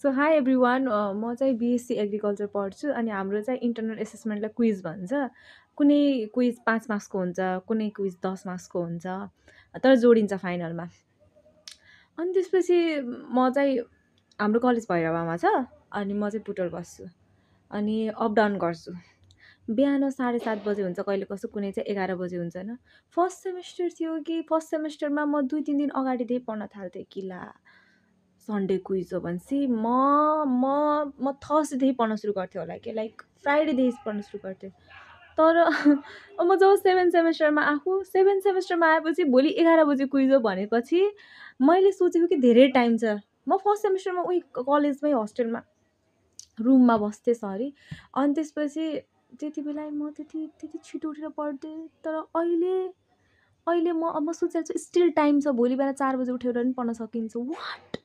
So high everyone म चाहिँ BSc agriculture पढ्छु अनि हाम्रो चाहिँ इन्टरनल एसेसमेन्टलाई क्विज भन्छ। कुनै क्विज 5 मार्क्सको हुन्छ, कुनै क्विज 10 मार्क्सको हुन्छ, तर जोडिन्छ फाइनलमा। अनि त्यसपछि म चाहिँ हाम्रो कलेज भैरवामा छ अनि म चाहिँ पुटोल बस्छु अनि अप डाउन गर्छु। बिहान 7:30 बजे हुन्छ कहिले कस्तो, कुनै चाहिँ 11 बजे हुन्छ होइन। फर्स्ट सेमेस्टर थियो कि फर्स्ट सेमेस्टरमा म 2-3 दिन अगाडिदेखि पढ्न थाल्थेँ कि ला सन्डे क्विज हो भनेपछि म थर्सडेदेखि पढ्न सुरु गर्थेँ होला कि लाइक फ्राइडेदेखि पढ्न सुरु गर्थेँ। तर अब म जब 7 सेमेस्टरमा आएको 7 सेमेस्टरमा आएपछि भोलि 11 बजे क्विज हो भनेपछि मैले सोचेको कि धेरै टाइम छ। म फर्स्ट सेमेस्टरमा उही कलेजमै हस्टेलमा रुममा बस्थेँ सरी। अनि त्यसपछि त्यति बेला म त्यति छिटो उठेर पढ्थेँ। तर अहिले म सोचिरहेको छु स्टिल टाइम छ, भोलि बिहान 4 बजे उठेर पनि पढ्न सकिन्छ। वाट!